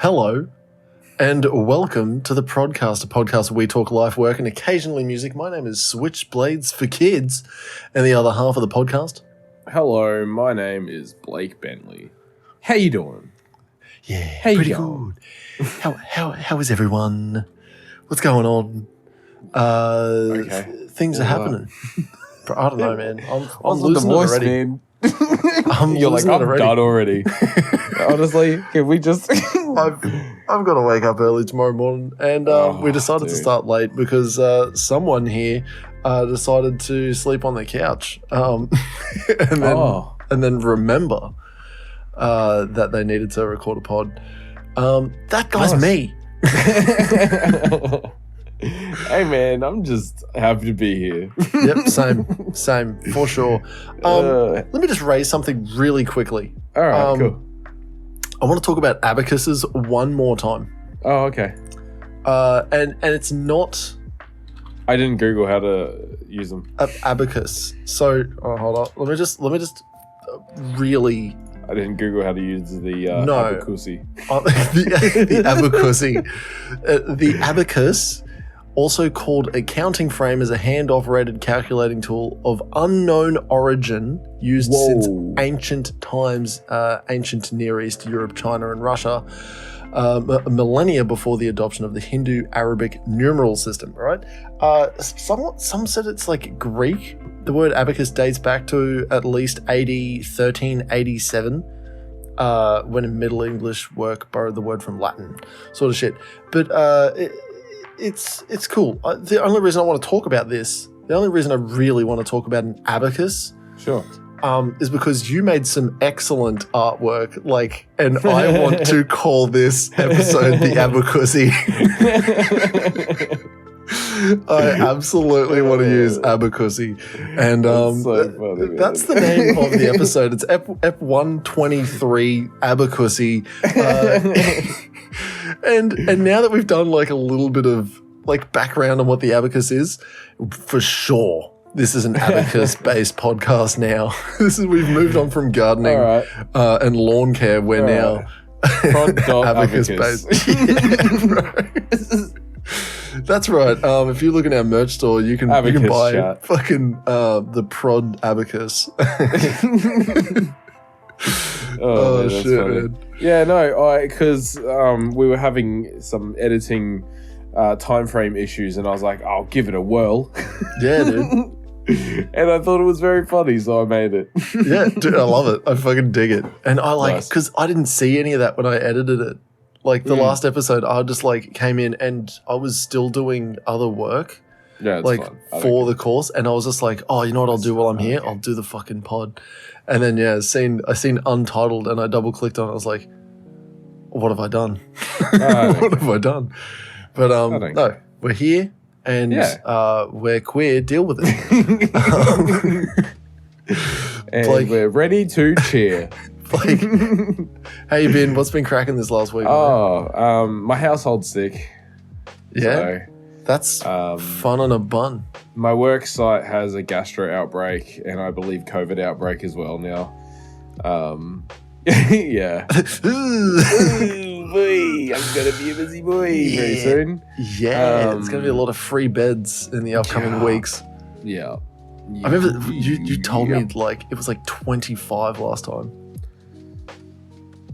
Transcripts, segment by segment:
Hello, and welcome to the Prod.Cast, a podcast where we talk life, work, and occasionally music. My name is Switchblades for Kids, and the other half of the podcast. Hello, my name is Blake Bentley. How you doing? Yeah, pretty good. How is everyone? What's going on? Things are happening. I don't know, man. I'm losing the voice, it already. Man. You're like, I'm done already. Honestly, can we just... I've got to wake up early tomorrow morning, and we decided to start late because someone here decided to sleep on the couch and then remember that they needed to record a pod. That guy's me. Hey man, I'm just happy to be here. Yep, same for sure. Let me just raise something really quickly. All right, cool. I want to talk about abacusses one more time. Oh, okay. And it's not. I didn't Google how to use them. Abacus. So, hold on. Let me just really. I didn't Google how to use the ABACUSSY. The ABACUSSY. The abacus, also called a counting frame, is a hand-operated calculating tool of unknown origin used since ancient times, ancient Near East, Europe, China, and Russia, millennia before the adoption of the Hindu-Arabic numeral system, right? Some said it's like Greek. The word abacus dates back to at least AD 1387, when a Middle English work borrowed the word from Latin, sort of shit. But it's cool. The only reason I want to talk about this, the only reason I really want to talk about an abacus, sure, is because you made some excellent artwork, and I want to call this episode the ABACUSSY. I absolutely want to use ABACUSSY, and that's so funny, that's the name of the episode. It's F123 ABACUSSY. And now that we've done a little bit of background on what the abacus is, for sure this is an abacus-based podcast now. We've moved on from gardening and lawn care. We're now abacus-based. That's right. If you look in our merch store, you can buy fucking the Prod abacus. Oh shit, man. Yeah, no, because we were having some editing time frame issues, and I was like, I'll give it a whirl. Yeah, dude. And I thought it was very funny, so I made it. Yeah, dude, I love it. I fucking dig it. And I because I didn't see any of that when I edited it. The last episode, I just came in and I was still doing other work. Yeah, it's fun. For the course, and I was just like, oh, you know what I'll do while I'm here? I'll do the fucking pod. And then I seen Untitled, and I double clicked on it. I was like, what have I done? What have I done? But no, we're here, and we're queer. Deal with it. And Blake, we're ready to cheer. Blake, how you been? What's been cracking this last week? My household's sick. Yeah. So, that's fun on a bun. My work site has a gastro outbreak, and I believe COVID outbreak as well now. Yeah. Boy, I'm going to be a busy boy very soon. Yeah, there's going to be a lot of free beds in the upcoming weeks. Yeah. I remember you told me it was 25 last time.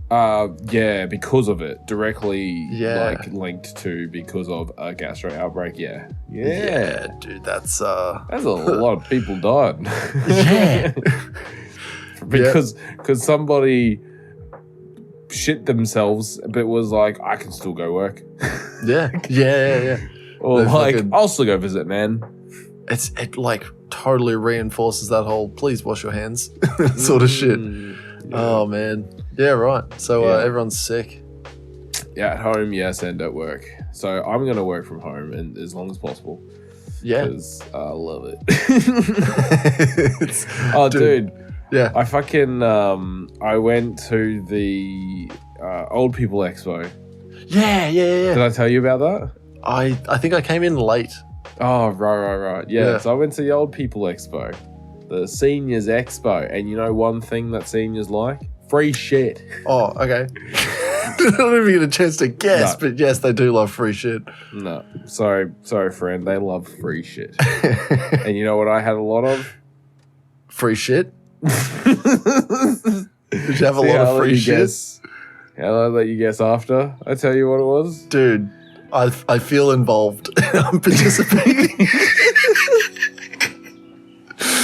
Yeah, because of it. Directly, linked to because of a gastro outbreak, yeah. Yeah, dude, that's a lot of people died. Yeah. because somebody shit themselves, but was like, I can still go work. Yeah. Or I'll still go visit, man. It totally reinforces that whole please wash your hands sort of shit. Yeah. Oh, man. Yeah, right. So everyone's sick. Yeah, at home, yes, and at work. So I'm going to work from home and as long as possible. Yeah. Because I love it. Dude. Yeah. I fucking, I went to the Old People Expo. Yeah. Did I tell you about that? I think I came in late. Oh, right. Yeah, so I went to the Old People Expo. The Seniors Expo. And you know one thing that seniors like? Free shit. Oh, okay. don't even get a chance to guess, but yes, they do love free shit. No. Sorry, friend. They love free shit. And you know what I had a lot of? Free shit? Did you have a lot of free shit? I'll let you guess after I tell you what it was. Dude, I feel involved. I'm participating.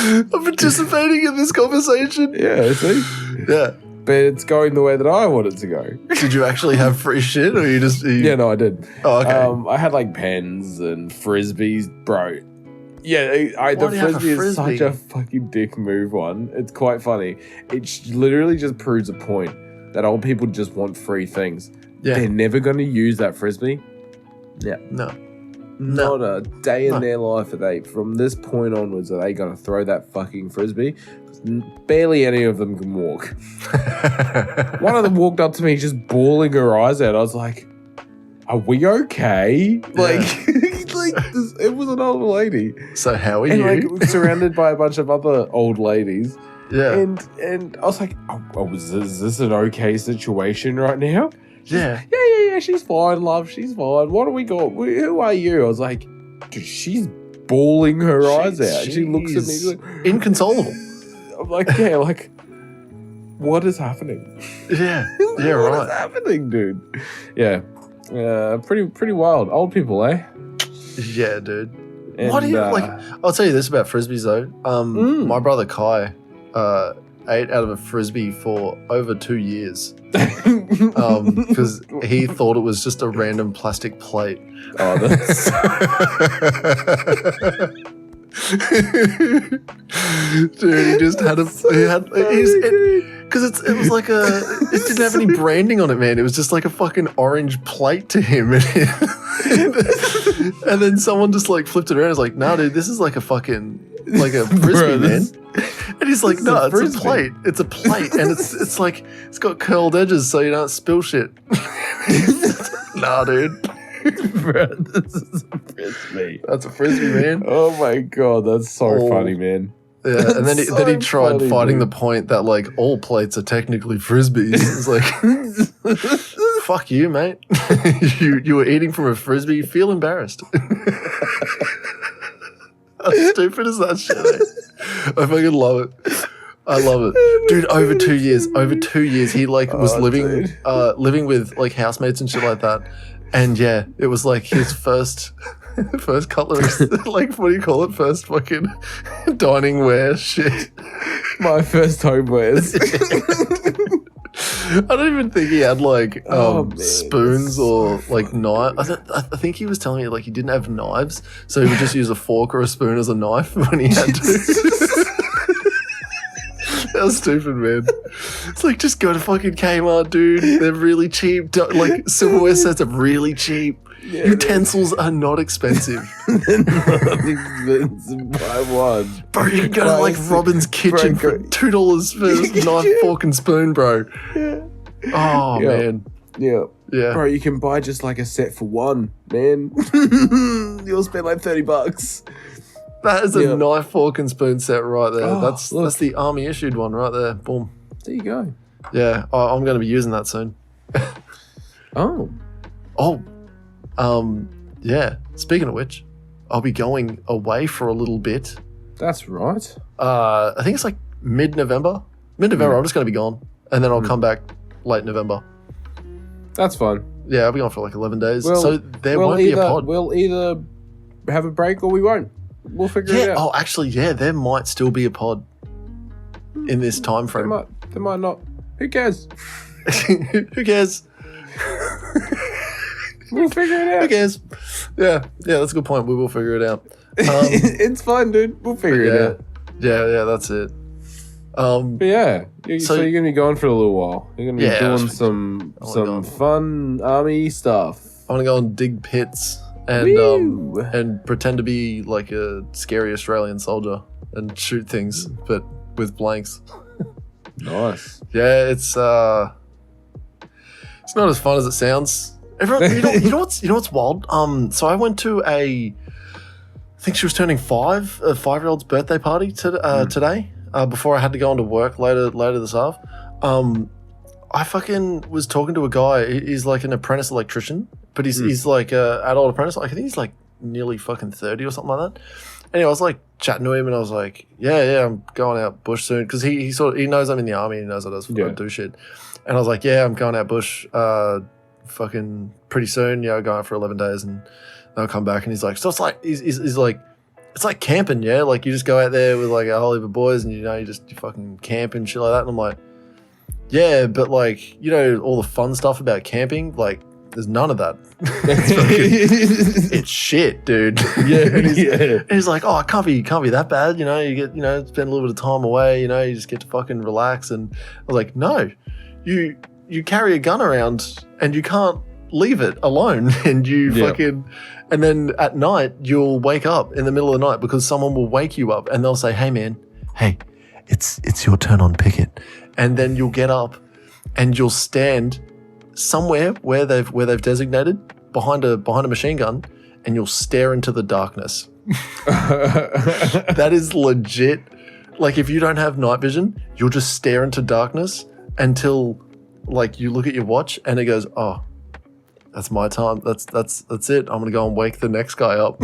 I'm participating in this conversation. Yeah, see? Yeah. But it's going the way that I want it to go. Did you actually have free shit, or you just... Yeah, no, I did. Oh, okay. I had like pens and frisbees, bro. Yeah, the frisbee is such a fucking dick move one. It's quite funny. It literally just proves a point that old people just want free things. Yeah. They're never going to use that frisbee. Yeah. No. Not a day in their life are they, from this point onwards, are they going to throw that fucking frisbee. Barely any of them can walk. One of them walked up to me just bawling her eyes out. I was like, are we okay? Like, it was an old lady. So how are you? And like surrounded by a bunch of other old ladies. Yeah. And I was like, is this an okay situation right now? Yeah. Yeah, she's fine, love. She's fine. What do we got? Who are you? I was like, dude, she's bawling her eyes out. She looks at me like, inconsolable. I'm like, yeah, like, what is happening? Yeah. Yeah, right. What is happening, dude? Yeah. Pretty wild. Old people, eh? Yeah, dude. And, what do you like? I'll tell you this about frisbees though. My brother Kai ate out of a frisbee for over 2 years because he thought it was just a random plastic plate. Oh, that's dude. He just had because it was like it didn't have any branding on it, man. It was just like a fucking orange plate to him, and then someone just like flipped it around. And was like, "Nah, dude, this is like a fucking like a frisbee, man." And he's like, "No, it's a plate. It's a plate, and it's like it's got curled edges so you don't spill shit." Nah, dude. Bro, this is a frisbee. That's a frisbee, man. Oh my god, that's so funny, man. Yeah, and then he tried fighting the point that like all plates are technically frisbees. It's like, fuck you, mate. you were eating from a frisbee. You feel embarrassed. How stupid is that shit? Eh? I fucking love it. I love it, dude. Over 2 years, he like was living with like housemates and shit like that. And yeah, it was like his first cutlery, like what do you call it? First fucking dining ware shit. My first homewares. I don't even think he had like spoons or like knives. I think he was telling me like he didn't have knives, so he would just use a fork or a spoon as a knife when he had to. How stupid, man. It's like, just go to fucking Kmart, dude. They're really cheap. Like, silverware sets are really cheap. Yeah, utensils are not expensive. They're not expensive by one. Bro, you can go to like Robin's Kitchen for $2 for a knife, fork and spoon, bro. Yeah. Oh, man. Yeah. Yeah. Bro, you can buy just like a set for one, man. You'll spend like $30. That is a knife, fork, and spoon set right there. Oh, that's the army issued one right there. Boom. There you go. Yeah, I'm going to be using that soon. Yeah. Speaking of which, I'll be going away for a little bit. That's right. I think it's like mid-November. Mid-November, I'm just going to be gone, and then I'll come back late November. That's fine. Yeah, I'll be gone for like 11 days. So there won't be a pod. We'll either have a break or we won't. We'll figure it out. Oh, actually, yeah, there might still be a pod in this time frame. There might not. Who cares? Who cares? We'll figure it out. Who cares? Yeah, that's a good point. We will figure it out. It's fun, dude. We'll figure it out. Yeah, that's it. But yeah, so you're going to be gone for a little while. You're going to be doing some fun army stuff. I want to go and dig pits. And pretend to be like a scary Australian soldier and shoot things, but with blanks. Nice. Yeah, it's not as fun as it sounds. Everyone, you know what's wild? So I went to I think she was turning 5, a 5-year-old's birthday party today. Before I had to go into work later this afternoon. I fucking was talking to a guy. He's like an apprentice electrician, but he's like a adult apprentice. I think he's like nearly fucking 30 or something like that. Anyway, I was like chatting to him, and I was like, yeah, I'm going out bush soon, because he knows I'm in the army. He knows I do shit, and I was like, yeah, I'm going out bush, fucking pretty soon. Yeah, I'm going out for 11 days, and I'll come back. And he's like, so it's like he's like, it's like camping, yeah. Like you just go out there with like a whole heap of boys, and you fucking camp and shit like that. And I'm like, yeah, but like, all the fun stuff about camping, like there's none of that. It's shit, dude. Yeah, and he's like, oh, it can't be that bad. You get, spend a little bit of time away. You just get to fucking relax. And I was like, no, you carry a gun around and you can't leave it alone. And and then at night you'll wake up in the middle of the night because someone will wake you up and they'll say, hey man, it's your turn on picket. And then you'll get up and you'll stand somewhere where they've designated behind a machine gun, and you'll stare into the darkness. That is legit. Like if you don't have night vision, you'll just stare into darkness until like you look at your watch and it goes, oh, that's my time. That's it. I'm gonna go and wake the next guy up.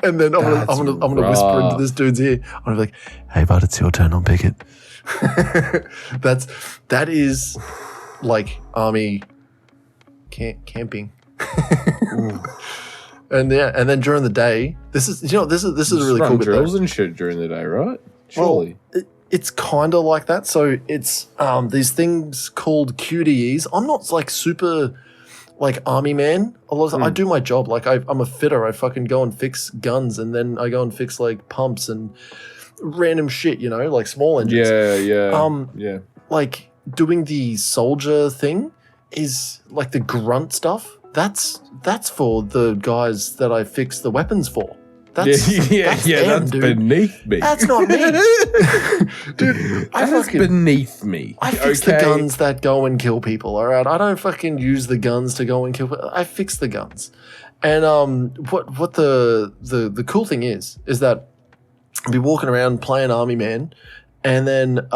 And then I'm gonna whisper into this dude's ear. I'm gonna be like, hey bud, it's your turn on picket. That is like army camping. And then during the day, this is a really cool bit. Drills and shit during the day, right? Surely. Well, it's kind of like that. So it's these things called QDEs. I'm not like super like army man. A lot of I do my job. Like I'm a fitter. I fucking go and fix guns, and then I go and fix like pumps and random shit, like small engines. Yeah. Like doing the soldier thing is like the grunt stuff. That's for the guys that I fix the weapons for. That's beneath me. That's not me. Dude, that's beneath me. I fix the guns that go and kill people, all right? I don't fucking use the guns to go and kill people. I fix the guns. And what the cool thing is that I'll be walking around playing Army Man, and then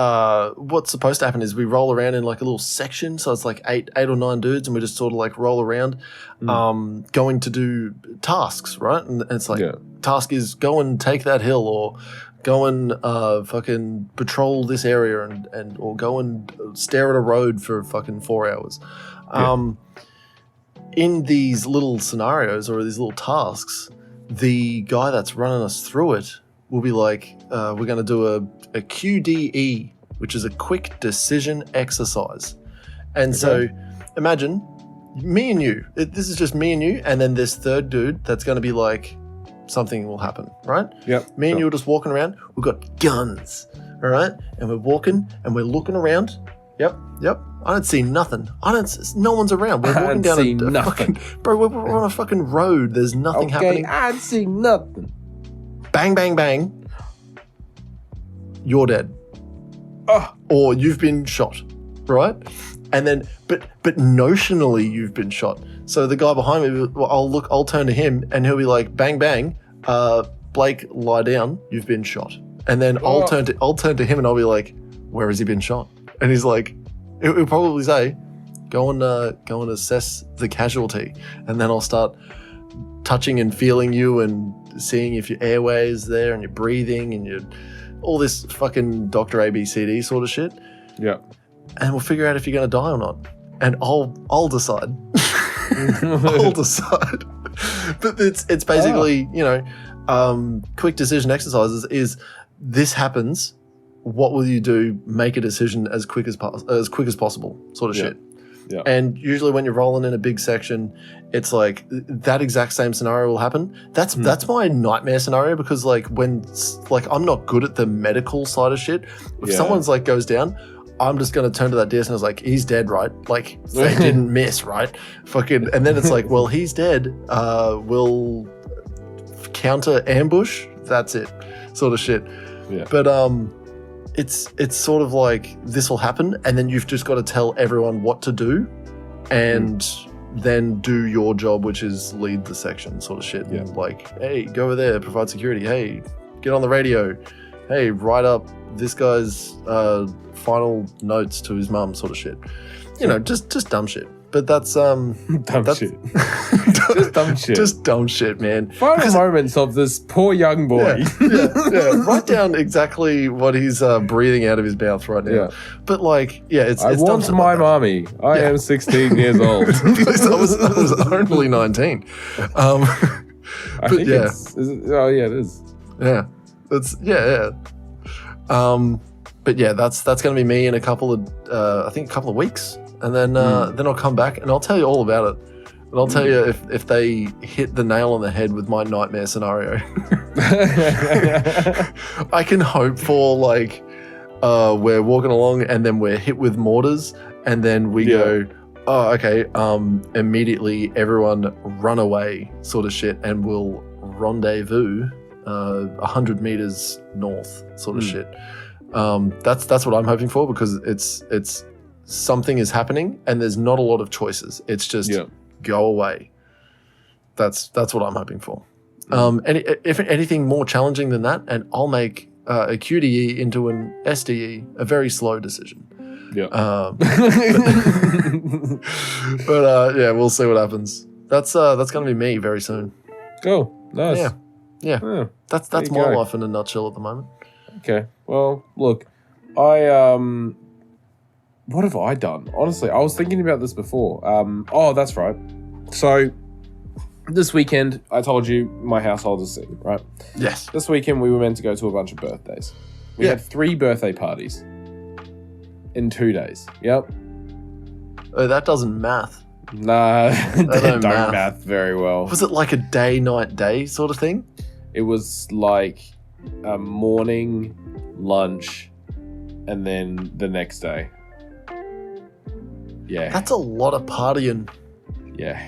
what's supposed to happen is we roll around in like a little section, so it's like eight or nine dudes, and we just sort of like roll around, going to do tasks, right? And it's like task is go and take that hill, or go and fucking patrol this area, and or go and stare at a road for fucking 4 hours. In these little scenarios or these little tasks, the guy that's running us through it will be like, we're going to do a QDE, which is a quick decision exercise. And so imagine me and you. This is just me and you, and then this third dude that's going to be like, something will happen, right? Yep. Me and you are just walking around. We've got guns, all right? And we're walking and we're looking around. Yep. I don't see nothing. No one's around. We're walking down a fucking... Bro, we're on a fucking road. There's nothing happening. I don't see nothing. Bang, bang, bang. You're dead. Or you've been shot, right? And then, but notionally you've been shot. So the guy behind me, I'll turn to him and he'll be like, bang, bang, Blake, lie down, you've been shot. And then I'll turn to him and I'll be like, where has he been shot? And he's like, he'll probably say, go and assess the casualty. And then I'll start touching and feeling you and seeing if your airway is there and you're breathing and you're all this fucking Dr. ABCD sort of shit. Yeah. And we'll figure out if you're going to die or not. And I'll decide. I'll decide. But it's basically, quick decision exercises is this happens. What will you do? Make a decision as quick as possible, sort of shit. Yeah. And usually when you're rolling in a big section, it's like that exact same scenario will happen. That's my nightmare scenario, because like when like I'm not good at the medical side of shit. If someone's like goes down, I'm just gonna turn to that desk and I was like, he's dead, right? Like they didn't miss, right? Fucking, and then it's like, well, he's dead. We'll counter ambush. That's it, sort of shit. Yeah. But it's sort of like this will happen, and then you've just got to tell everyone what to do, and then do your job, which is lead the section, sort of shit. Yeah. Like, hey, go over there, provide security. Hey, get on the radio. Hey, write up this guy's final notes to his mum, sort of shit. you know, just dumb shit. But that's dumb shit. Just dumb shit. Just dumb shit, man. Final moments of this poor young boy. Yeah. Write down exactly what he's breathing out of his mouth right now. Yeah. But like, it's I want my mommy. I am 16 years old. I was only 19. I think it is. Yeah. But yeah, that's going to be me in a couple of weeks. And then I'll come back and I'll tell you all about it. And I'll tell you if they hit the nail on the head with my nightmare scenario. I can hope for like we're walking along and then we're hit with mortars and then we go, oh, okay, immediately everyone run away sort of shit and we'll rendezvous 100 meters north sort of shit. That's what I'm hoping for because it's something is happening and there's not a lot of choices. It's just go away. That's what I'm hoping for. If anything more challenging than that, and I'll make a QDE into an SDE, a very slow decision. Yeah. But we'll see what happens. That's going to be me very soon. Cool. Nice. Yeah. That's my life in a nutshell at the moment. Okay. Well, look, what have I done? Honestly, I was thinking about this before. That's right. So, this weekend, I told you my household is sick, right? Yes. This weekend, we were meant to go to a bunch of birthdays. We had 3 birthday parties in 2 days. Yep. Oh, that doesn't math. Nah, they don't math very well. Was it like a day, night, day sort of thing? It was like a morning, lunch, and then the next day. Yeah. That's a lot of partying. Yeah.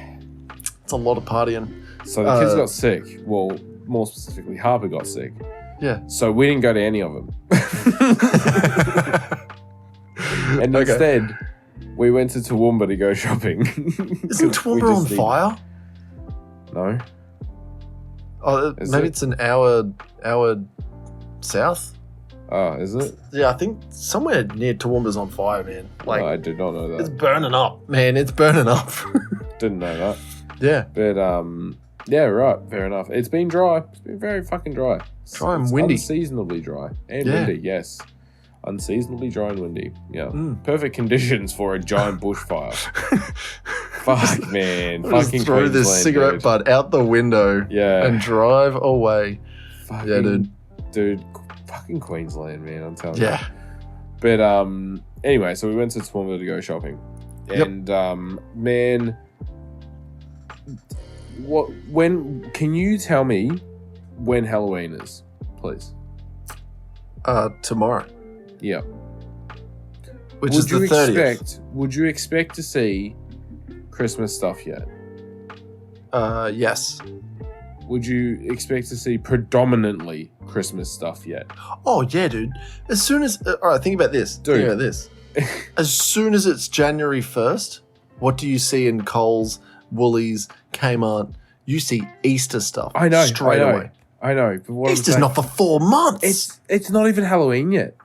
It's a lot of partying. So the kids got sick. Well, more specifically, Harper got sick. Yeah. So we didn't go to any of them. And instead, we went to Toowoomba to go shopping. Isn't Toowoomba on fire? No. Oh, maybe it's an hour south. Oh, is it? Yeah, I think somewhere near Toowoomba's on fire, man. Like, I did not know that. It's burning up, man. It's burning up. Didn't know that. Yeah. But, yeah, right. Fair enough. It's been dry. It's been very fucking dry. Dry and windy. Unseasonably dry. And windy, yes. Unseasonably dry and windy. Yeah. Perfect conditions for a giant bushfire. Fuck, man. Fucking throw this cigarette butt out the window and drive away. Fucking, dude, fucking Queensland, man. I'm telling you. Yeah. But anyway, so we went to Toowoomba to go shopping. And man, can you tell me when Halloween is, please? Tomorrow. Yeah. Which is the 30th. Would you expect to see Christmas stuff yet? Yes. Would you expect to see predominantly Christmas stuff yet? Oh, yeah, dude. As soon as... all right, think about this. Dude. Think about this. As soon as it's January 1st, what do you see in Coles, Woolies, Kmart? You see Easter stuff straight away. I know. But what Easter's not for 4 months. It's not even Halloween yet.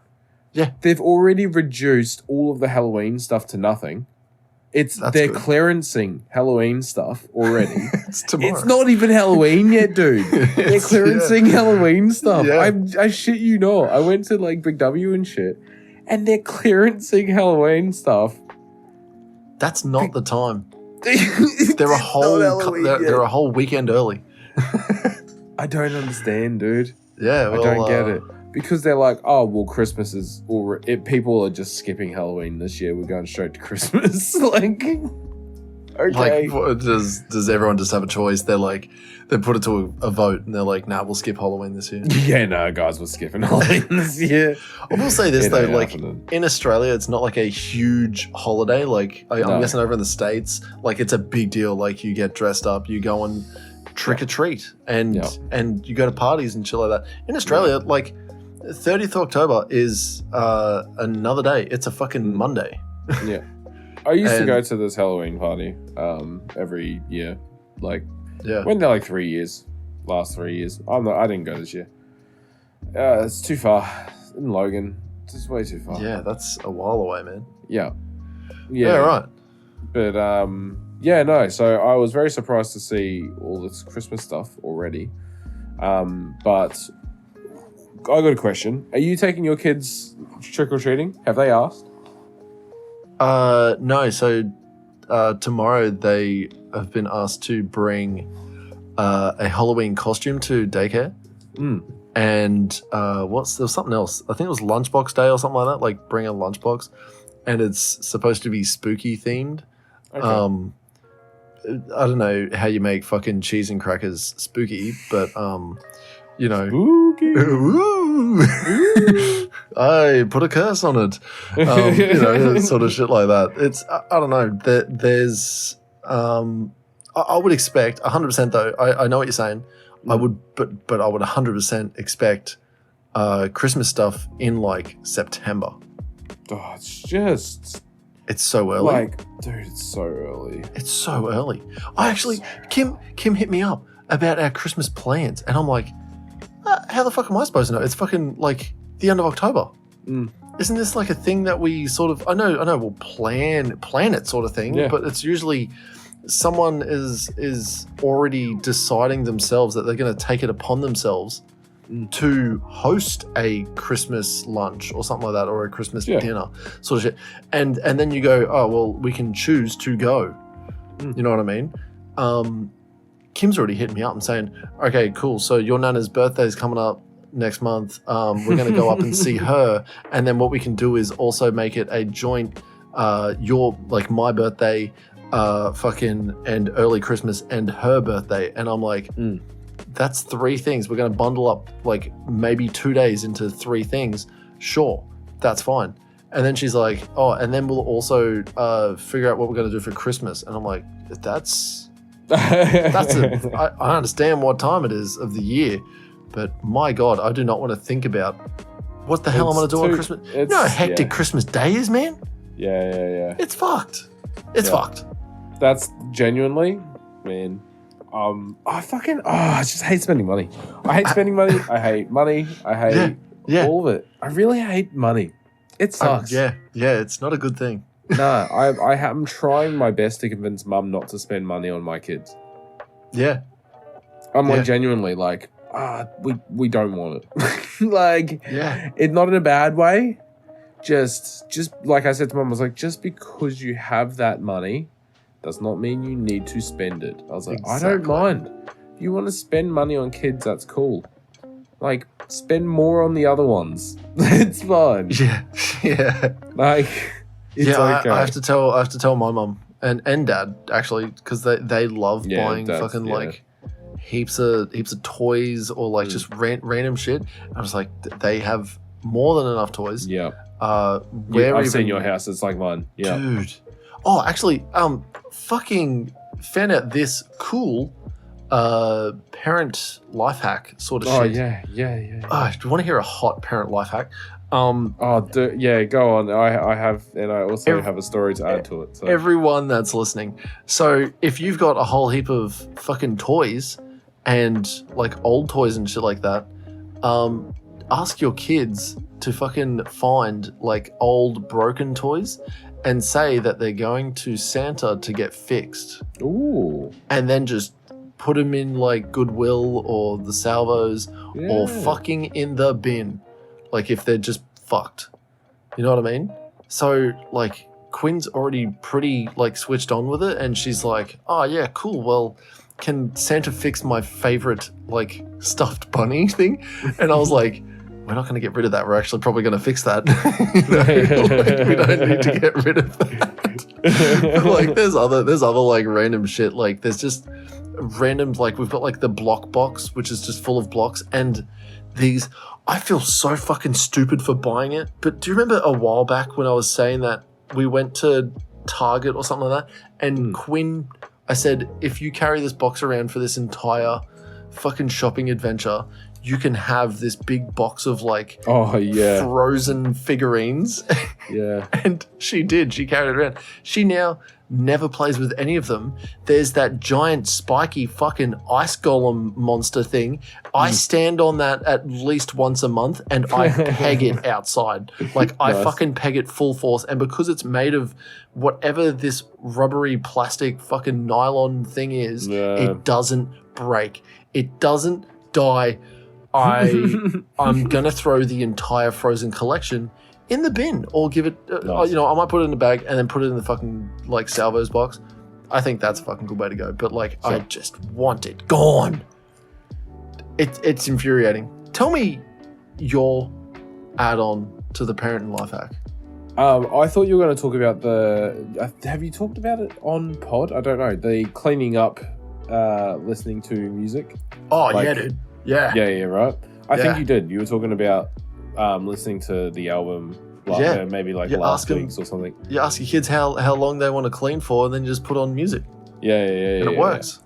Yeah. They've already reduced all of the Halloween stuff to nothing. They're clearancing Halloween stuff already. It's tomorrow. It's not even Halloween yet, dude. They're clearancing Halloween stuff. Yeah. I shit you not. I went to like Big W and shit, and they're clearancing Halloween stuff. That's not the time. They're a whole weekend early. I don't understand, dude. Yeah, well, I don't get it. Because they're like, oh, well, Christmas is already... People are just skipping Halloween this year. We're going straight to Christmas. Like, okay. Like, does everyone just have a choice? They're like, they put it to a vote and they're like, nah, we'll skip Halloween this year. Yeah, no, guys, we're skipping Halloween this year. I will say this, though, like, in Australia, it's not like a huge holiday. Like, I'm guessing over in the States, like, it's a big deal. Like, you get dressed up, you go on trick or treat, and you go to parties and shit like that. In Australia, like... 30th October is another day. It's a fucking Monday. Yeah. I used to go to this Halloween party every year. Like, when they're like 3 years. Last 3 years. I didn't go this year. It's too far. In Logan. It's just way too far. Yeah, that's a while away, man. Yeah. Yeah, right. But yeah, no. So I was very surprised to see all this Christmas stuff already. But I got a question. Are you taking your kids trick or treating? Have they asked? No. So tomorrow they have been asked to bring a Halloween costume to daycare. And there was something else. I think it was lunchbox day or something like that. Like bring a lunchbox, and it's supposed to be spooky themed. Okay. I don't know how you make fucking cheese and crackers spooky, but you know, spooky. I put a curse on it. You know, sort of shit like that. It's I don't know. There's I would expect 100% though. I know what you're saying. I would, but I would 100% expect Christmas stuff in like September. Oh, it's so early. Like, dude, it's so early. It's so early. I actually, Kim hit me up about our Christmas plans, and I'm like, how the fuck am I supposed to know? It's fucking like the end of October. Isn't this like a thing that we sort of? I know, we'll plan it sort of thing, but it's usually someone is already deciding themselves that they're going to take it upon themselves to host a Christmas lunch or something like that, or a Christmas dinner sort of shit. And then you go, oh, well, we can choose to go. You know what I mean? Kim's already hitting me up and saying, okay, cool. So your Nana's birthday is coming up next month. We're going to go up and see her. And then what we can do is also make it a joint, my birthday, fucking and early Christmas and her birthday. And I'm like, that's 3 things. We're going to bundle up like maybe 2 days into 3 things. Sure, that's fine. And then she's like, oh, and then we'll also figure out what we're going to do for Christmas. And I'm like, I understand what time it is of the year, but my God, I do not want to think about what the hell I'm going to do on Christmas. You know how hectic Christmas Day is, man? Yeah. It's fucked. It's fucked. That's genuinely, man. I just hate spending money. I hate spending money. I hate money. I hate all of it. I really hate money. It sucks. Yeah, it's not a good thing. No, I'm trying my best to convince mum not to spend money on my kids. Yeah. I'm like genuinely like, we don't want it. Like, it's not in a bad way. Just like I said to mum, I was like, just because you have that money does not mean you need to spend it. I was like, exactly. I don't mind. If you want to spend money on kids, that's cool. Like, spend more on the other ones. It's fine. Yeah. Like, it's okay. I have to tell my mum and dad actually, because they love buying fucking like heaps of toys or like just random shit. I was like, they have more than enough toys. Yeah. I've seen your house. It's like mine. Yeah. Dude. Oh, actually, fucking found out this cool parent life hack sort of shit. Yeah. Do you want to hear a hot parent life hack? Go on. I have, and I also have a story to add to it. So. Everyone that's listening. So if you've got a whole heap of fucking toys and like old toys and shit like that, ask your kids to fucking find like old broken toys and say that they're going to Santa to get fixed. Ooh. And then just put them in like Goodwill or the Salvos or fucking in the bin. Like if they're just fucked. You know what I mean? So like Quinn's already pretty like switched on with it and she's like, oh yeah, cool. Well, can Santa fix my favorite like stuffed bunny thing? And I was like, we're not going to get rid of that. We're actually probably going to fix that. Like, we don't need to get rid of that. Like there's other like random shit. Like there's just random, like we've got like the block box, which is just full of blocks. And these, I feel so fucking stupid for buying it. But do you remember a while back when I was saying that we went to Target or something like that? And Quinn, I said, if you carry this box around for this entire fucking shopping adventure, you can have this big box of like frozen figurines. Yeah. And she did. She carried it around. She now never plays with any of them. There's that giant spiky fucking ice golem monster thing. I stand on that at least once a month and I peg it outside. Like I fucking peg it full force. And because it's made of whatever this rubbery plastic fucking nylon thing is, it doesn't break. It doesn't die. I'm going to throw the entire Frozen collection in the bin or give it, I might put it in a bag and then put it in the fucking like salvos box. I think that's a fucking good way to go. But like, I just want it gone. It's infuriating. Tell me your add-on to the parenting life hack. I thought you were going to talk about have you talked about it on pod? I don't know. The cleaning up, listening to music. Oh, yeah, dude. Yeah. Yeah, right. I think you did. You were talking about listening to the album, maybe like last week's or something. You ask your kids how long they want to clean for, and then you just put on music. Yeah. And it works.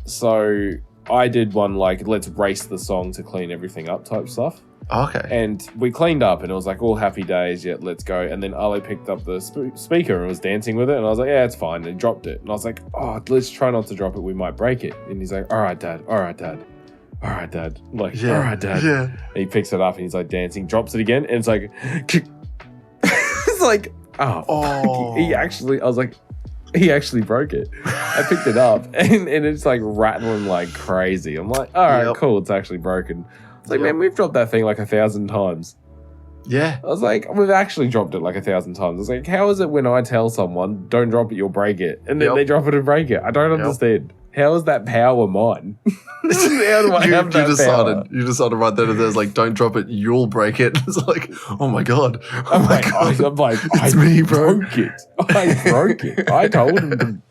So I did one like, let's race the song to clean everything up type stuff. Okay. And we cleaned up and it was like all happy days, let's go. And then Ali picked up the speaker and was dancing with it. And I was like, yeah, it's fine. And he dropped it. And I was like, oh, let's try not to drop it. We might break it. And he's like, all right, Dad. All right, Dad. All right, Dad. I'm like, all right, Dad. Yeah. And he picks it up and he's like dancing, drops it again. And it's like, it's like, he actually broke it. I picked it up and it's like rattling like crazy. I'm like, all right, cool. It's actually broken. It's like, man, we've dropped that thing like 1,000 times. Yeah. I was like, we've actually dropped it like 1,000 times. I was like, how is it when I tell someone, don't drop it, you'll break it? And then they drop it and break it. I don't understand. How is that power mine? How do I have that power? You decided right then and there, like, don't drop it, you'll break it. It's like, oh my God. I'm like, it's me, bro. I broke it. I told him to.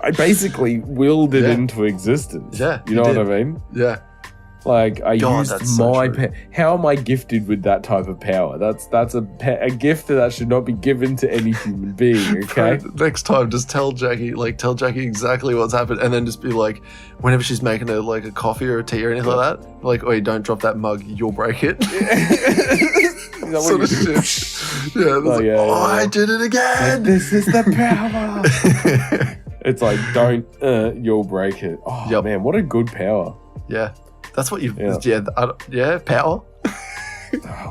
I basically willed it into existence. Yeah. You know what I mean? Yeah. Like, I used my how am I gifted with that type of power? That's a gift that should not be given to any human being, okay? Next time, just tell Jackie exactly what's happened, and then just be like, whenever she's making a coffee or a tea or anything like that, like, oh, don't drop that mug, you'll break it. Sort of shit. Yeah, I did it again! Like, this is the power! It's like, don't, you'll break it. Oh, man, what a good power. Yeah. That's what you've... Yeah, power.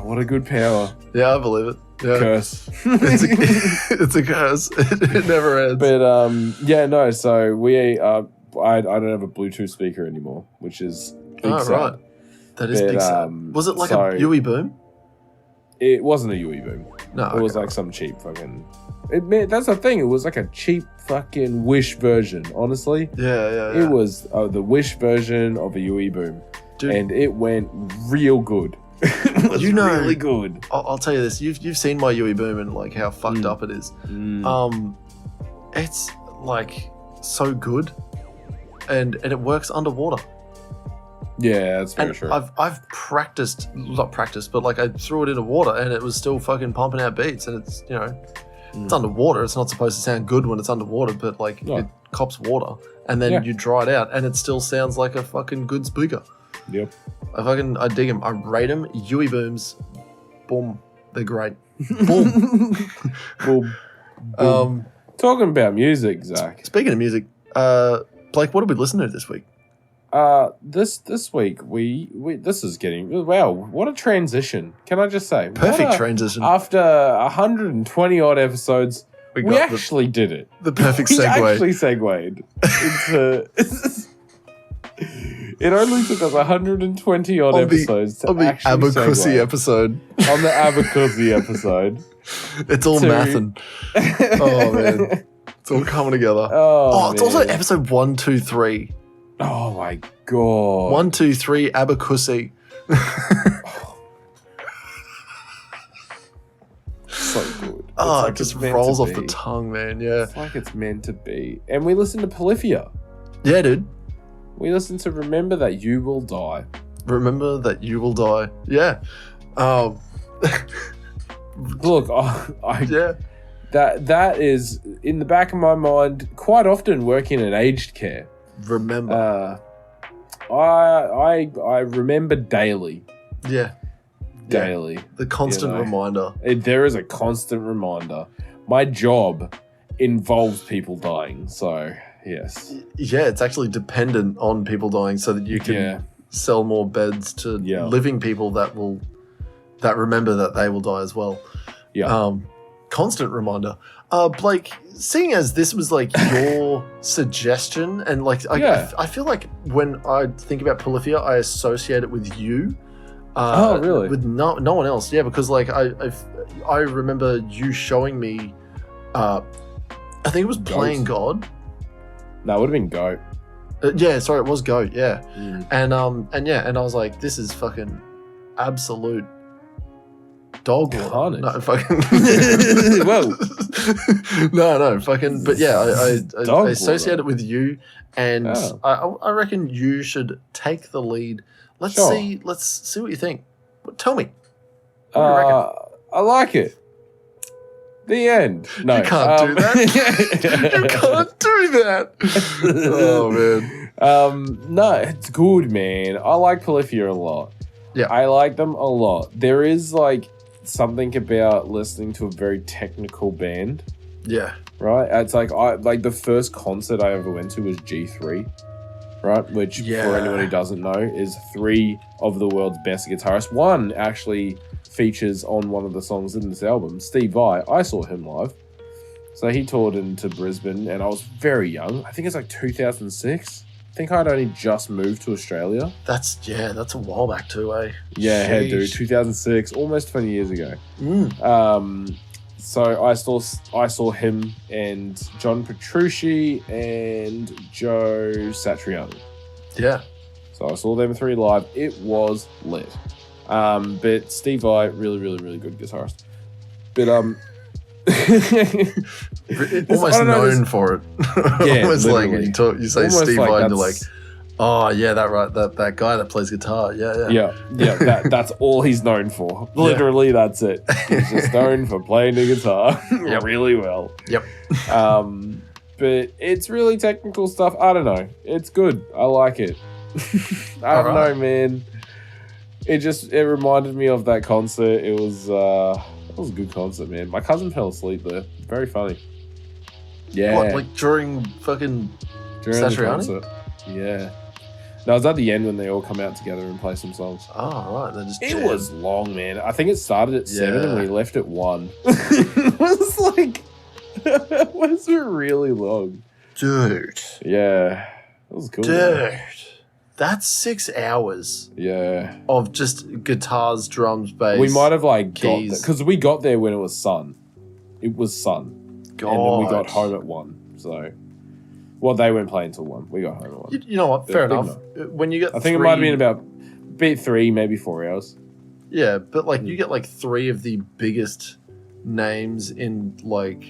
What a good power. Yeah, I believe it. Yeah. Curse. It's a curse. It never ends. But, so we... I don't have a Bluetooth speaker anymore, which is big sad. Right. That is big sad. Was it like a UE boom? It wasn't a UE boom. No, it was like some cheap fucking... that's the thing. It was like a cheap fucking Wish version, honestly. Yeah. It was the Wish version of a UE boom. Dude. And it went real good. It was really good. I'll tell you this. You've seen my UE boom and like how fucked up it is. It's like so good. And it works underwater. Yeah, that's very true. I've not practiced, but like I threw it into water and it was still fucking pumping out beats, and it's, it's underwater. It's not supposed to sound good when it's underwater, but like it cops water, and then you dry it out and it still sounds like a fucking good speaker. Yep. I dig them. I rate them. UE booms, boom, they're great. Boom. Boom. Talking about music, Zakk. Speaking of music, Blake, what did we listen to this week? This week this is getting, wow, what a transition. Can I just say? Perfect transition. After 120 odd episodes, we actually did it. The perfect segue. We actually segued into it only took us 120 odd episodes to actually ABACUSSY episode. On the ABACUSSY episode. It's all mathin'. Oh man. It's all coming together. Oh, it's also episode 1, 2, 3. Oh my God. 1, 2, 3, ABACUSSY. So good. Oh, it just rolls off the tongue, man. Yeah. It's like it's meant to be. And we listened to Polyphia. Yeah, dude. We listened to Remember That You Will Die. Remember That You Will Die. Yeah. Look, that is in the back of my mind quite often working in aged care. Remember. I remember daily. Yeah. Daily. The constant reminder. There is a constant reminder. My job involves people dying. So yes, yeah, it's actually dependent on people dying, so that you can sell more beds to living people that remember that they will die as well. Yeah. Constant reminder. Blake, seeing as this was like your suggestion, and like I feel like when I think about Polyphia, I associate it with you. Oh, really? With no one else. Yeah, because like I remember you showing me. I think it was Playing God. No, it would have been Goat. Yeah, sorry, it was Goat. Yeah, and I was like, this is fucking absolute dog water. No, fucking. Whoa. No, fucking. But yeah, I associate it with you, and I reckon you should take the lead. Let's see what you think. Tell me. What do you reckon? I like it. The end. No, you can't do that. You can't do that. Oh man. No, it's good, man. I like Polyphia a lot. Yeah, I like them a lot. There is like something about listening to a very technical band. Yeah. Right? It's like the first concert I ever went to was G3, right? Which for anyone who doesn't know is 3 of the world's best guitarists. One actually features on one of the songs in this album, Steve Vai. I saw him live. So he toured into Brisbane and I was very young. I think it's like 2006. I think I'd only just moved to Australia. That's a while back too, eh? Yeah, hey, dude, 2006, almost 20 years ago. So I saw him and John Petrucci and Joe Satriani. Yeah. So I saw them 3 live. It was lit. But Steve Vai, really, really, really good guitarist. But almost known for it. Yeah, almost like when you say Steve Vai, and you're like, oh yeah, that guy that plays guitar. Yeah. That's all he's known for. Literally, that's it. He's just known for playing the guitar really well. Yep. But it's really technical stuff. I don't know. It's good. I like it. I don't know, man. It reminded me of that concert. It was a good concert, man. My cousin fell asleep there. Very funny. Yeah. What, like during Satriani? The concert. Yeah. No, it was at the end when they all come out together and play some songs. Oh, right. It was long, man. I think it started at 7 and we left at 1. It was like... it was really long. Dude. Yeah. It was cool. Dude. Man. That's 6 hours. Yeah. Of just guitars, drums, bass. We might have like got because we got there when it was sun. It was sun. God. And then we got home at 1. So, well, they weren't playing till 1. We got home at 1. You know what? Fair enough. When you get, I think it might have been about 3, maybe 4 hours. Yeah, but like you get like 3 of the biggest names in like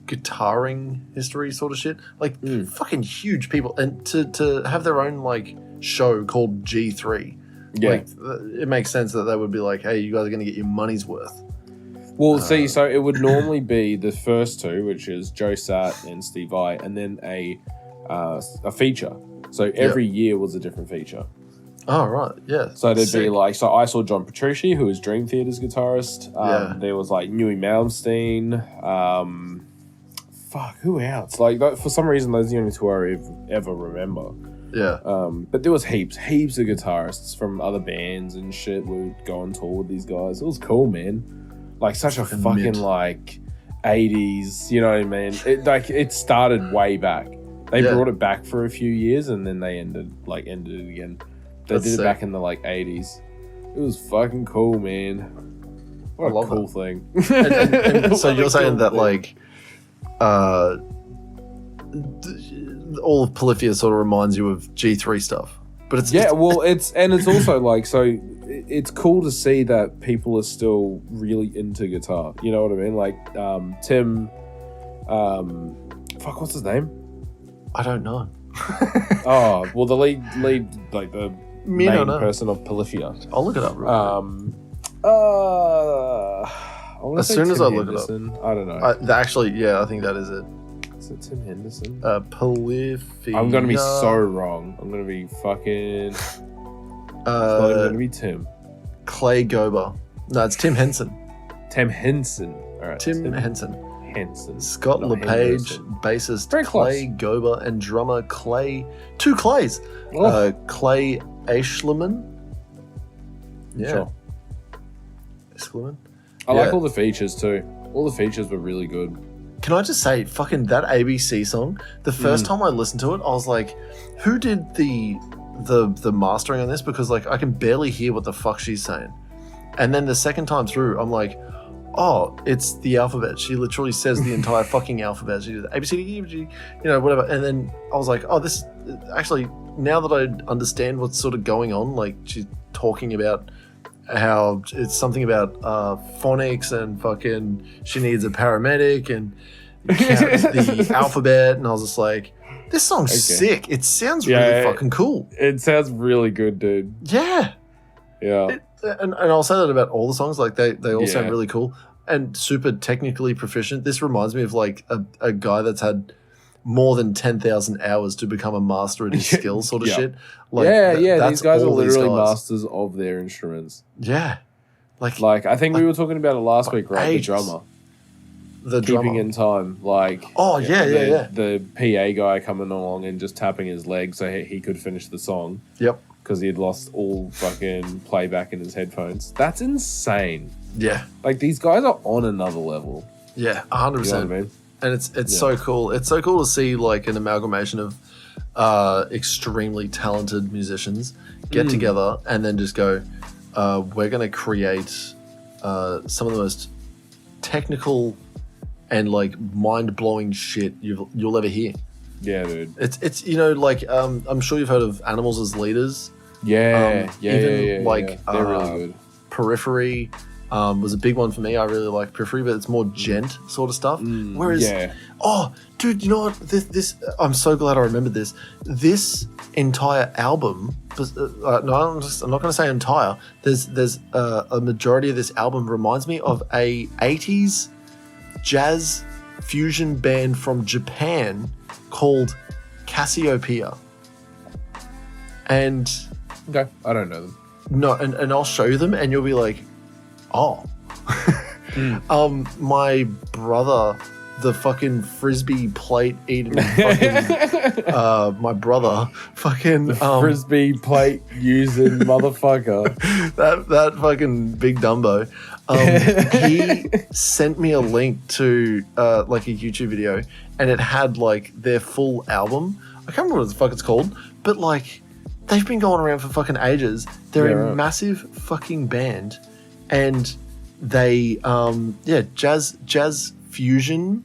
guitaring history sort of shit, like fucking huge people, and to have their own like show called G3, like it makes sense that they would be like, hey, you guys are going to get your money's worth. Well, see, so it would normally be the first 2, which is Joe Sat and Steve Vai, and then a feature. So every year was a different feature. Oh, right, yeah. So there'd be like, so I saw John Petrucci, who was Dream Theater's guitarist. There was like Newey Malmsteen. Who else? Like, for some reason, those are the only 2 I ever remember. Yeah. But there was heaps of guitarists from other bands and shit would go on tour with these guys. It was cool, man. Like, such a fucking like 80s, you know what I mean? It started way back. They brought it back for a few years and then they ended it again. They did it back in the like 80s. It was fucking cool, man. What a cool thing. And so you're saying that like all of Polyphia sort of reminds you of G3 stuff, but it's it's also like, so it's cool to see that people are still really into guitar. You know what I mean? Like Tim, what's his name? I don't know. Oh, well, the lead, like the main person of Polyphia. I'll look it up. As soon as I look it up, I don't know. Actually, yeah, I think that is it. Is it Tim Henderson? Polyphia. I'm gonna be so wrong. I'm gonna be fucking. It's not even gonna be Tim. Clay Gober. No, it's Tim Henson. Tim Henson. All right. Tim Henson. Henson. Scott LePage, bassist Clay Gober, and drummer two Clays. Clay Eschliman. Yeah. Sure. Eschliman. I like all the features too. All the features were really good. Can I just say, fucking that ABC song, the first time I listened to it, I was like, who did the mastering on this? Because like I can barely hear what the fuck she's saying. And then the second time through, I'm like, oh, it's the alphabet. She literally says the entire fucking alphabet. She does A, B, C, D, E, F, G, you know, whatever. And then I was like, oh, this actually, now that I understand what's sort of going on, like she's talking about how it's something about phonics and fucking she needs a paramedic and the alphabet. And I was just like, this song's sick. It sounds really fucking cool. It sounds really good, dude. Yeah. Yeah. And I'll say that about all the songs. Like they all sound really cool and super technically proficient. This reminds me of like a guy that's had more than 10,000 hours to become a master at his skill sort of shit. Like, these guys are literally masters of their instruments. Yeah. Like I think we were talking about it last week, right? Ages. The drummer. Keeping in time. Like the PA guy coming along and just tapping his leg so he could finish the song. Yep. Because he had lost all fucking playback in his headphones. That's insane. Yeah. Like, these guys are on another level. Yeah, 100%. You know what I mean? And it's so cool. It's so cool to see, like, an amalgamation of extremely talented musicians get together and then just go, we're going to create some of the most technical and, like, mind-blowing shit you'll ever hear. Yeah, dude. It's you know, like, I'm sure you've heard of Animals as Leaders. Yeah, they're really good. Periphery was a big one for me. I really like Periphery, but it's more gent sort of stuff. Whereas, oh, dude, you know what? This I'm so glad I remembered this. This entire album, no, I'm not going to say entire. There's a majority of this album reminds me of a 80s jazz fusion band from Japan called Cassiopeia. And okay, I don't know them. No, and I'll show you them, and you'll be like, oh. My brother, the fucking frisbee plate eating fucking my brother fucking frisbee plate using motherfucker. that fucking big Dumbo. He sent me a link to like a YouTube video, and it had like their full album. I can't remember what the fuck it's called, but like they've been going around for fucking ages. They're a massive fucking band, and they jazz fusion,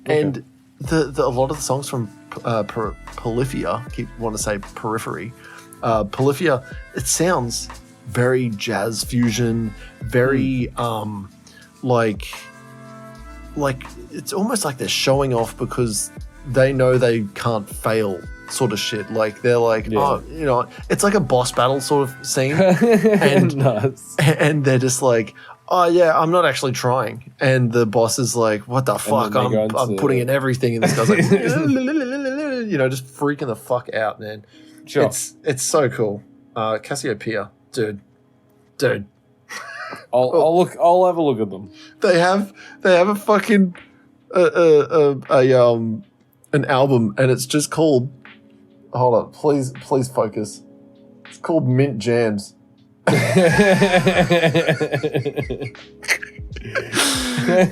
and the a lot of the songs from Polyphia, want to say Periphery, Polyphia, it sounds very jazz fusion, very like it's almost like they're showing off because they know they can't fail sort of shit. Like they're like, oh, you know, it's like a boss battle sort of scene, and and they're just like, oh yeah, I'm not actually trying, and the boss is like, what the fuck, I'm putting in everything, and this guy's like, you know, just freaking the fuck out, man. Sure. It's so cool. Cassiopeia, dude. I'll have a look at them. They have a fucking an album, and it's just called, hold up, please focus. It's called Mint Jams.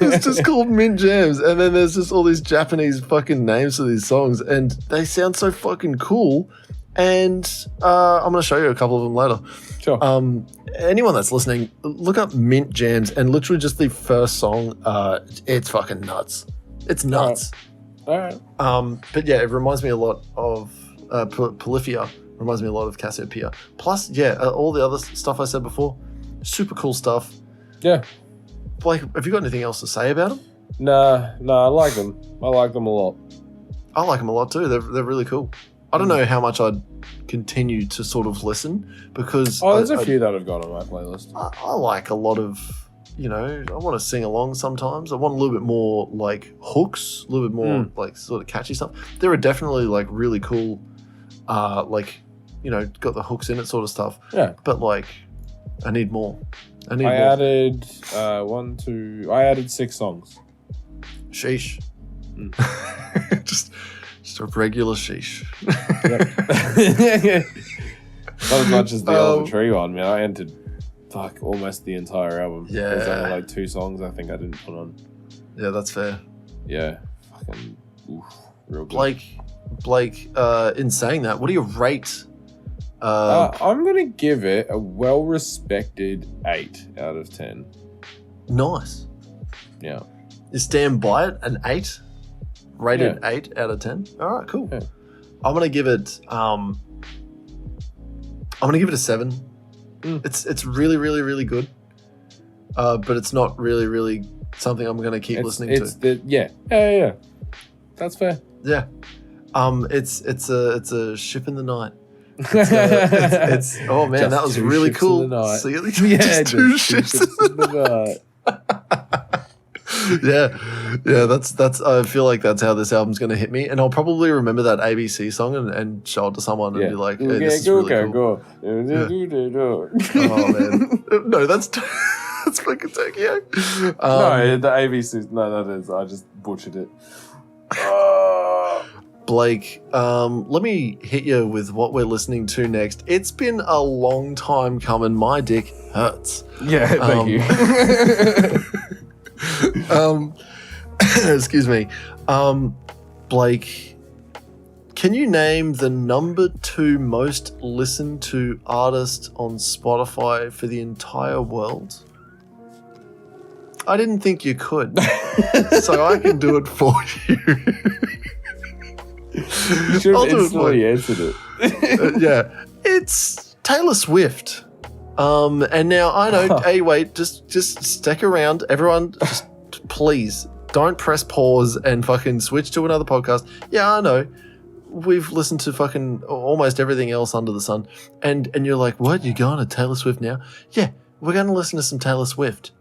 It's just called Mint Jams, and then there's just all these Japanese fucking names for these songs, and they sound so fucking cool. And I'm going to show you a couple of them later. Sure. Anyone that's listening, look up Mint Jams, and literally just the first song, it's fucking nuts. It's nuts. All right. But yeah, it reminds me a lot of Polyphia. Reminds me a lot of Cassiopeia. Plus, all the other stuff I said before, super cool stuff. Yeah. Blake, have you got anything else to say about them? No, I like them. I like them a lot. I like them a lot too. They're really cool. I don't know how much I'd continue to sort of listen because... Oh, there's a few that I've got on my playlist. I like a lot of, you know, I want to sing along sometimes. I want a little bit more like hooks, a little bit more like sort of catchy stuff. There are definitely like really cool, like, you know, got the hooks in it sort of stuff. Yeah. But like, I need more. I added 6 songs. Sheesh. just a regular sheesh. Yep. Not as much as the Oliver Tree one, man. I entered almost the entire album. Yeah. There's only like 2 songs I think I didn't put on. Yeah, that's fair. Yeah. Fucking real good. Blake, in saying that, what do you rate? I'm going to give it a well-respected 8 out of 10. Nice. Yeah. You stand by it, an 8? Rated 8 out of 10? All right, cool. Yeah. I'm going to give it a 7. It's really, really, really good. But it's not really, really something I'm going to keep listening to. Yeah. That's fair. Yeah. It's a ship in the night. It's oh man, just that was really cool. See, just 2 ships in the night. yeah. That's. I feel like that's how this album's going to hit me, and I'll probably remember that ABC song and show it to someone and be like, "Hey, this is really cool." Oh man, no, that's fucking Tokyo. No, the ABC. No, that is. I just butchered it. Blake, let me hit you with what we're listening to next. It's been a long time coming. My dick hurts. Yeah, thank you. Excuse me. Blake, can you name the number 2 most listened to artist on Spotify for the entire world? I didn't think you could, so I can do it for you. You should have instantly answered it. Yeah, it's Taylor Swift. And now I know. Hey, wait, just stick around, everyone. Just please don't press pause and fucking switch to another podcast. Yeah, I know. We've listened to fucking almost everything else under the sun, and you're like, what? You going to Taylor Swift now? Yeah, we're going to listen to some Taylor Swift.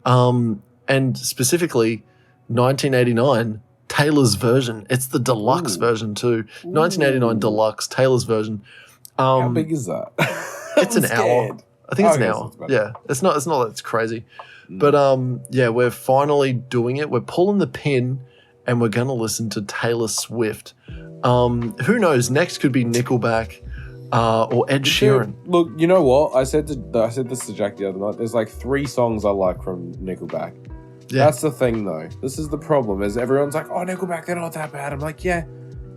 And specifically, 1989. Taylor's version. It's the deluxe version too. 1989 deluxe Taylor's version. How big is that? It's an hour. I think it's an hour. Yeah, it's not that it's crazy, but yeah, we're finally doing it. We're pulling the pin, and we're gonna listen to Taylor Swift. Who knows? Next could be Nickelback, or Ed Sheeran. Look, you know what? I said this to Jack the other night. There's like 3 songs I like from Nickelback. Yeah. That's the thing, though. This is the problem. Is everyone's like, "Oh, Nickelback, they're not that bad." I'm like, "Yeah,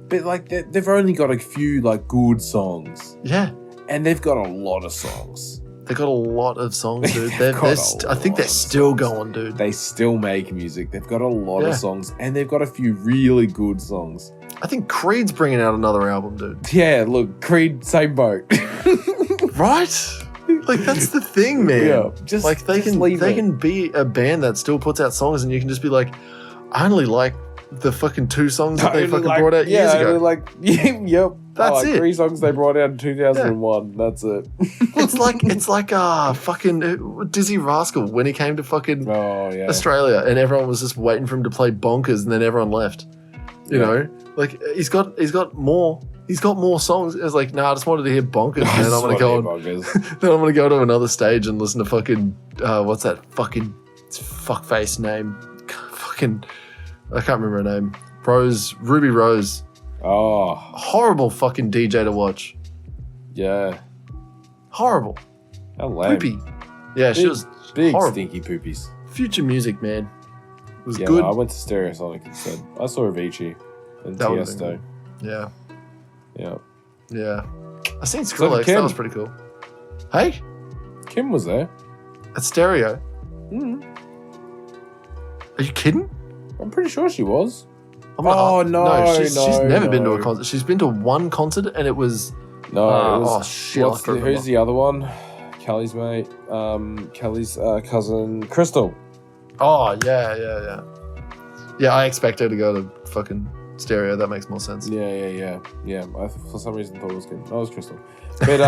but like they've only got a few like good songs." Yeah, and they've got a lot of songs. They got a lot of songs, dude. I think they're still going, dude. They still make music. They've got a lot of songs, and they've got a few really good songs. I think Creed's bringing out another album, dude. Yeah, look, Creed, same boat. Right? Like, that's the thing, man. Yeah, they can be a band that still puts out songs, and you can just be like, I only like the fucking 2 songs that they fucking brought out years ago. Yep. That's it. 3 songs they brought out in 2001. Yeah. That's it. it's like fucking Dizzy Rascal when he came to fucking Australia, and everyone was just waiting for him to play Bonkers, and then everyone left. You know, like he's got more songs. It's like, nah, I just wanted to hear Bonkers, and then I'm gonna go then I'm gonna go to another stage and listen to fucking what's that fucking fuckface name? Fucking, I can't remember her name. Ruby Rose. Oh, horrible fucking DJ to watch. Yeah, horrible. How lame. Poopy. Yeah, she was big horrible. Stinky poopies. Future music, man. It was good. No, I went to Stereosonic instead. I saw Avicii and Tiesto. Yeah. Yeah. Yeah. I seen Skrillex. That was pretty cool. Hey? Kim was there. At Stereo? Mm. Are you kidding? I'm pretty sure she was. No, she's never been to a concert. She's been to one concert, and it was... No, it was... Oh, shit. Who's the other one? Kelly's mate. Kelly's cousin. Crystal. Oh, yeah. Yeah, I expect her to go to fucking Stereo. That makes more sense. Yeah. I, for some reason, thought it was Kim. No, it was Crystal. But,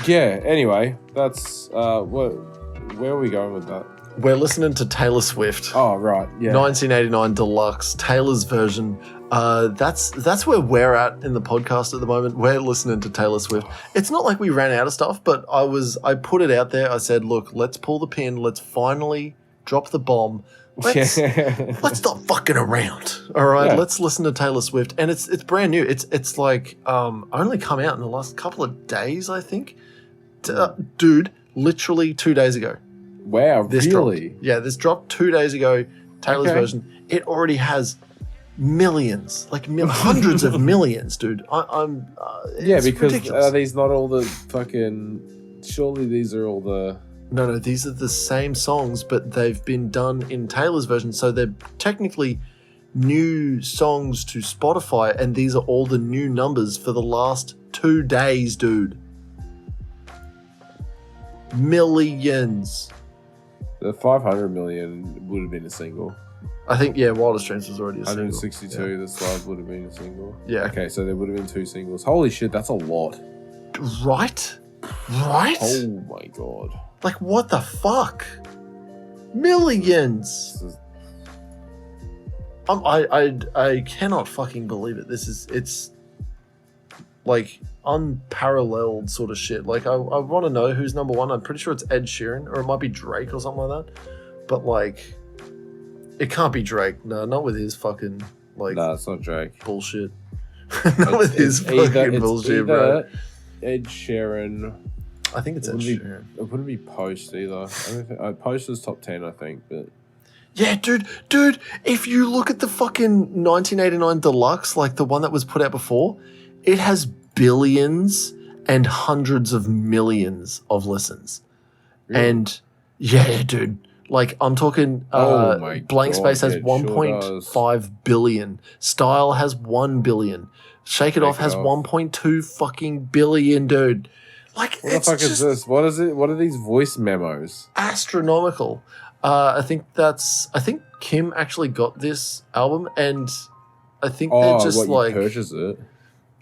yeah, anyway, that's... where are we going with that? We're listening to Taylor Swift. Oh, right, yeah. 1989 Deluxe, Taylor's version. That's where we're at in the podcast at the moment. We're listening to Taylor Swift. It's not like we ran out of stuff, but I put it out there. I said, look, let's pull the pin. Let's finally drop the bomb. Let's stop fucking around. All right, let's listen to Taylor Swift, and it's brand new. It's like only come out in the last couple of days, I think. Dude, literally 2 days ago. Wow, this really? Dropped. Yeah, this dropped 2 days ago. Taylor's version. It already has millions, like hundreds of millions, dude. I'm because ridiculous. Are these not all the fucking? Surely these are all the. No, these are the same songs, but they've been done in Taylor's version, so they're technically new songs to Spotify, and these are all the new numbers for the last 2 days, dude. Millions. The 500 million would have been a single. I think, Wildest Dreams was already a single. 162, the slide would have been a single. Yeah. Okay, so there would have been 2 singles. Holy shit, that's a lot. Right? Oh my god. Like, what the fuck? Millions. I cannot fucking believe it. It's like unparalleled sort of shit. Like, I want to know who's number one. I'm pretty sure it's Ed Sheeran, or it might be Drake or something like that. But like, it can't be Drake. No, not with his fucking like. Nah, it's not Drake. Bullshit. Not with his fucking bullshit, bro. Ed Sheeran. I think it's Ed Sheeran. It wouldn't be Post either. Post was top 10, I think, but. Yeah, dude, if you look at the fucking 1989 Deluxe, like the one that was put out before, it has billions and hundreds of millions of listens. Really? And yeah, dude, like I'm talking Blank Space has 1.5 billion. Style has 1 billion. Shake It Off has 1.2 fucking billion, dude. Like, what the fuck is this? What is it? What are these voice memos? Astronomical. I think Kim actually got this album, and I think they're just like purchase it.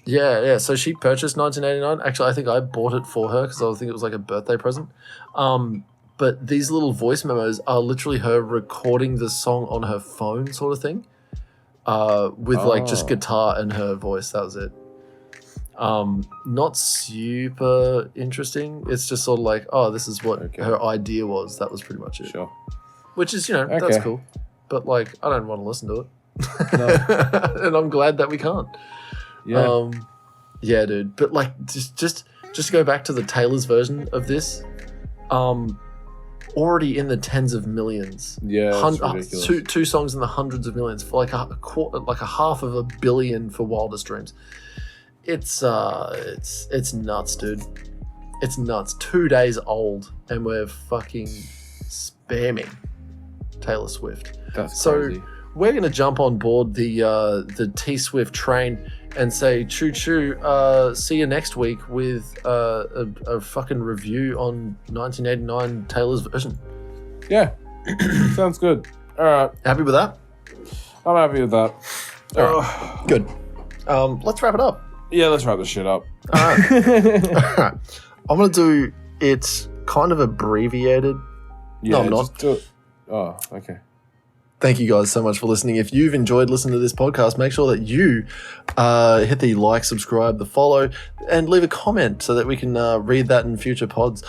Yeah. So she purchased 1989. Actually, I think I bought it for her because I think it was like a birthday present. But these little voice memos are literally her recording the song on her phone, sort of thing, with like just guitar and her voice. That was it. Not super interesting. It's just sort of like, this is what her idea was. That was pretty much it. Sure. Which is, that's cool. But like, I don't want to listen to it. No. And I'm glad that we can't. Yeah. Yeah, dude. But like, just go back to the Taylor's version of this. Already in the tens of millions. Yeah, that's ridiculous. Two songs in the hundreds of millions for like a half of a billion for Wildest Dreams. It's nuts, dude. It's nuts. 2 days old, and we're fucking spamming Taylor Swift. That's crazy. We're gonna jump on board the T Swift train and say choo choo. See you next week with a fucking review on 1989 Taylor's version. Yeah, sounds good. All right, happy with that? I'm happy with that. All right, good. Let's wrap it up. Yeah, let's wrap this shit up. All right. I'm going to do it kind of abbreviated. Yeah, no, I'm not. Just do it. Oh, okay. Thank you guys so much for listening. If you've enjoyed listening to this podcast, make sure that you hit the like, subscribe, the follow, and leave a comment so that we can read that in future pods.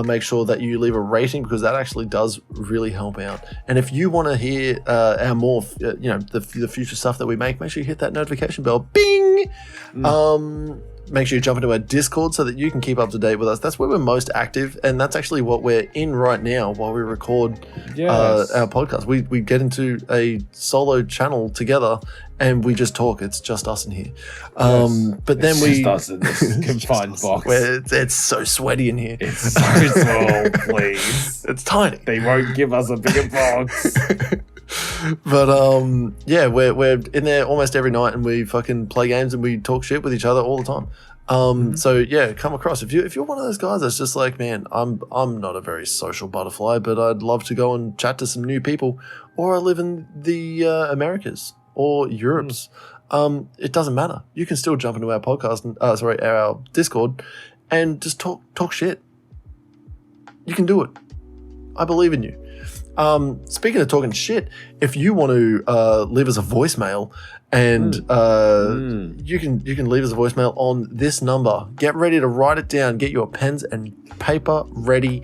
Make sure that you leave a rating because that actually does really help out. And if you want to hear our more, the future stuff that we make sure you hit that notification bell. Bing! Make sure you jump into our Discord so that you can keep up to date with us. That's where we're most active, and that's actually what we're in right now while we record our podcast. We get into a solo channel together, and we just talk. It's just us in here. But then we just us in this confined box. It's so sweaty in here. It's so small, please. It's tiny. They won't give us a bigger box. But we're in there almost every night, and we fucking play games and we talk shit with each other all the time. So yeah, come across if you're one of those guys that's just like, man, I'm not a very social butterfly, but I'd love to go and chat to some new people, or I live in the Americas or Europe's. It doesn't matter. You can still jump into our podcast and our Discord and just talk shit. You can do it. I believe in you. Speaking of talking shit, if you want to leave us a voicemail, and you can leave us a voicemail on this number. Get ready to write it down. Get your pens and paper ready.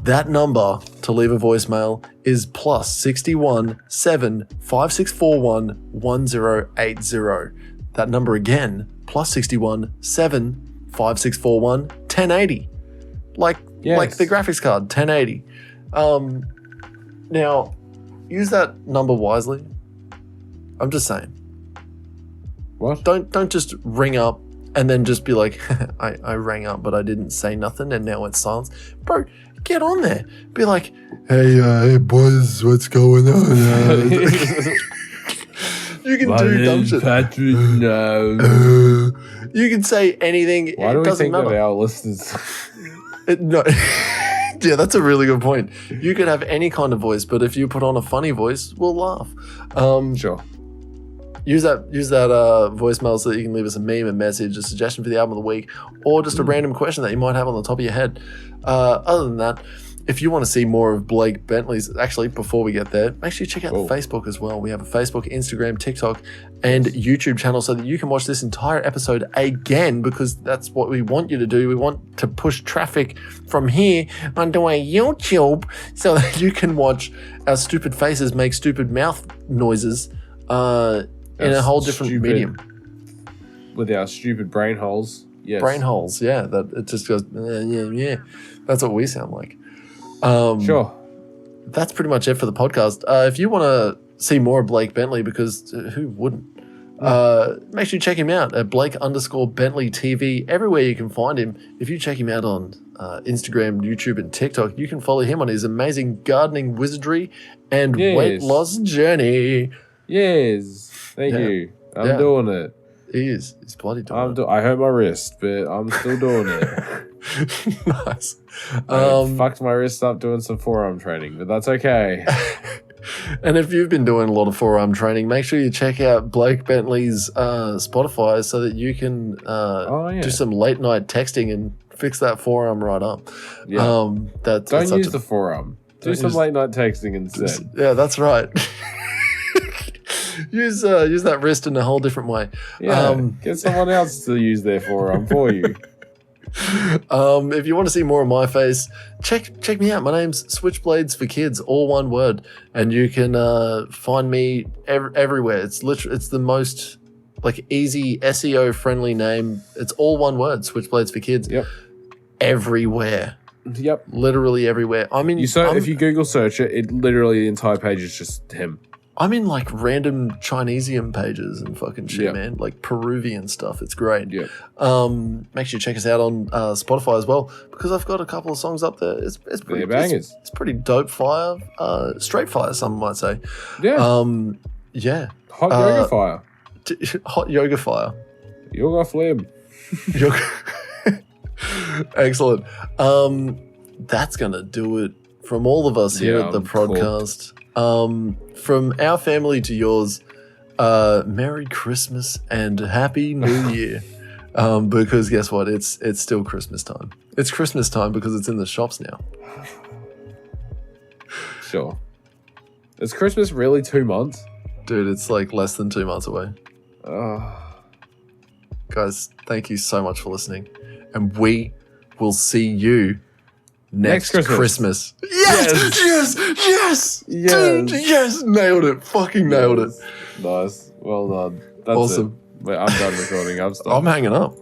That number to leave a voicemail is +61 7 5641 1080. That number again, +61 7 5641 1080. Like the graphics card, 1080. Now, use that number wisely. I'm just saying. What? Don't just ring up and then just be like, I rang up, but I didn't say nothing, and now it's silence. Bro, get on there. Be like, hey boys, what's going on? You can do dumb shit. Patrick, no. You can say anything. Why do we think that our listeners? No. Yeah, that's a really good point. You could have any kind of voice, but if you put on a funny voice, we'll laugh. Sure. Use that voicemail so that you can leave us a meme, a message, a suggestion for the album of the week, or just a random question that you might have on the top of your head. Other than that, if you want to see more of Blake Bentley's, actually, before we get there, make sure you check out Facebook as well. We have a Facebook, Instagram, TikTok, and YouTube channel so that you can watch this entire episode again, because that's what we want you to do. We want to push traffic from here onto our YouTube so that you can watch our stupid faces make stupid mouth noises in a whole different medium. With our stupid brain holes. Yes. Brain holes, yeah. That it just goes, yeah. That's what we sound like. Sure. That's pretty much it for the podcast. If you want to see more of Blake Bentley, because who wouldn't? Make sure you check him out at Blake_Bentley TV. Everywhere you can find him. If you check him out on Instagram, YouTube, and TikTok, you can follow him on his amazing gardening wizardry and weight loss journey. Yes. Thank you. I'm doing it. He is. He's bloody doing it. I hurt my wrist, but I'm still doing it. Nice. I fucked my wrist up doing some forearm training, but that's okay. And if you've been doing a lot of forearm training, make sure you check out Blake Bentley's Spotify so that you can do some late night texting and fix that forearm right up. Yeah. Don't use the forearm. Do some late night texting instead. Yeah, that's right. Use that wrist in a whole different way. Yeah, get someone else to use their forearm for you. If you want to see more of my face, check me out. My name's Switchblades for Kids, all one word, and you can find me everywhere. It's the most easy SEO friendly name. It's all one word, Switchblades for Kids. Yep. Everywhere. Yep. Literally everywhere. I mean, if you Google search it, literally the entire page is just him. I'm in random Chinesium pages and fucking shit, man. Peruvian stuff. It's great. Yeah. Make sure you check us out on Spotify as well, because I've got a couple of songs up there. It's pretty bangers. It's pretty dope fire. Straight fire, some might say. Yeah. Yeah. Hot yoga fire. Hot yoga fire. Yoga flame. Excellent. That's gonna do it from all of us here at the Prod.Cast. From our family to yours, Merry Christmas and Happy New Year. Because guess what? It's still Christmas time. It's Christmas time because it's in the shops now. Sure. Is Christmas really 2 months? Dude, it's less than 2 months away. Guys, thank you so much for listening. And we will see you next Christmas. Yes! Dude, yes! Nailed it. Fucking nailed it. Nice. Well done. That's awesome. It. Wait, I'm done recording. I'm stopped. I'm hanging up.